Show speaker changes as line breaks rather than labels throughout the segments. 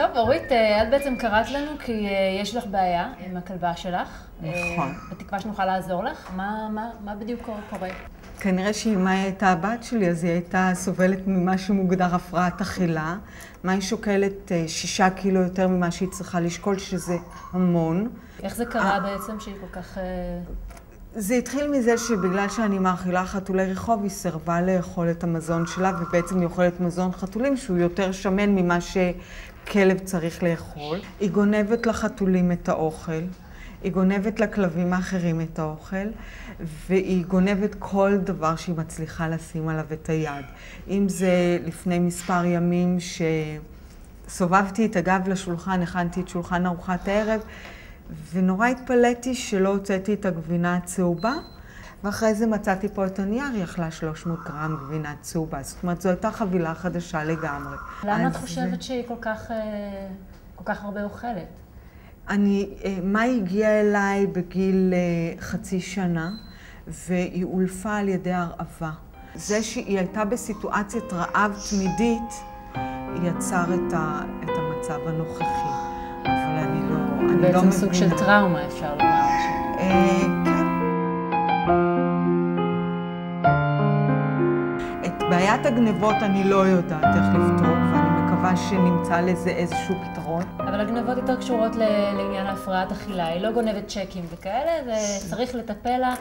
טוב, אורית, את בעצם קראת לנו כי יש לך בעיה עם הכלבה שלך.
נכון.
בתקווה שנוכל לעזור לך. מה בדיוק קורה?
כנראה שאם מאי הייתה הבת שלי, אז היא הייתה סובלת ממה שמוגדר הפרעת אכילה. מאי שוקלת 6 קילו יותר ממה שהיא צריכה לשקול, שזה המון.
איך זה קרה בעצם שהיא כל כך...
זה התחיל מזה שבגלל שאני מאכילה חתולי רחוב, היא סירבה לאכול את המזון שלה, ובעצם היא אוכלת מזון חתולים שהוא יותר שמן ממה שכלב צריך לאכול. היא גונבת לחתולים את האוכל, היא גונבת לכלבים האחרים את האוכל, והיא גונבת כל דבר שהיא מצליחה לשים עליו את היד. אם זה לפני מספר ימים שסובבתי את הגב לשולחן, הכנתי את שולחן ארוחת הערב, ונורא התפלאתי שלא הוצאתי את הגבינה הצהובה, ואחרי זה מצאתי פה את הנייר, היא אכלה 300 גרם גבינה צהובה. זאת אומרת, זו הייתה חבילה חדשה לגמרי.
למה את חושבת שהיא כל כך הרבה אוכלת?
מאי הגיעה אליי בגיל חצי שנה, והיא אולפה על ידי הרעבה. זה שהיא הייתה בסיטואציית רעב תמידית, יצר את המצב הנוכחי. אבל אני לא מבינה.
בעצם סוג של טראומה, אפשר לומר.
כן. את בעיית הגנבות אני לא יודעת איך לפתור, ואני מקווה שנמצא לזה איזשהו פתרון.
אבל הגנבות יותר קשורות לעניין ההפרעת אכילה. היא לא גונבת צ'קים וכאלה, וצריך לטפל לה.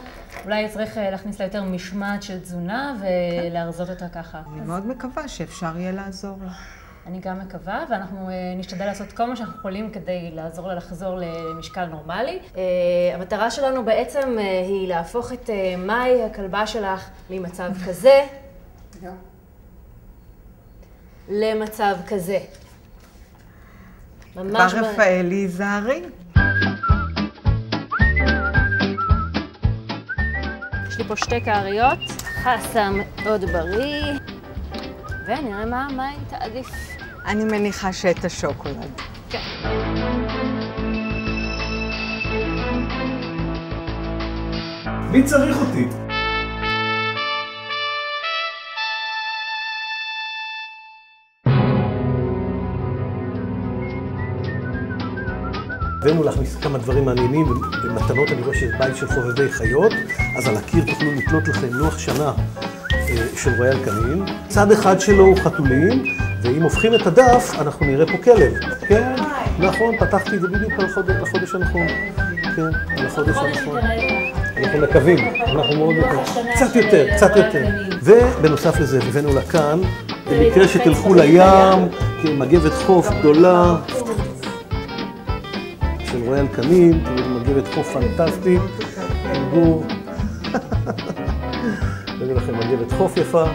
אולי צריך להכניס לה יותר משמעת של תזונה ולהרזות אותה ככה.
אני מאוד מקווה שאפשר יהיה לעזור לה.
אני גם מקווה, ואנחנו נשתדל לעשות כל מה שאנחנו יכולים כדי לעזור לה לחזור למשקל נורמלי. המטרה שלנו בעצם היא להפוך את מאי, הכלבה שלך, ממצב כזה למצב כזה.
ממש רפאלי זהרי.
יש לי פה 2 קעריות, חסה מאוד בריא, ונראה מה מאי תעדיף.
אני מניחה שאת השוקולד.
כן.
מי צריך אותי? הבאנו להכניס כמה דברים מעניינים ומתנות. אני רואה שיש בית של חובבי חיות, אז על הקיר תוכלו לתלות לכם לוח שנה של רויאל קנין. צד אחד שלו הוא חתולים, ואם הופכים את הדף, אנחנו נראה פה כלב. כן, נכון, פתחתי את זה בדיוק על החודש הנכון. כן, על החודש הנכון. אנחנו מקווים, אנחנו מאוד מקווים. קצת יותר. ובנוסף לזה, הבאנו לה כאן, במקרה שתלכו לים, מגבת חוף גדולה, של רויאל קנין, תראו מגבת חוף פנטסטית, גור. נביא לכם מגבת חוף יפה.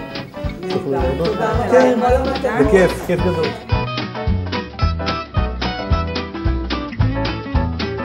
תוכלו ליהנות. כן, בכיף, כיף גדול.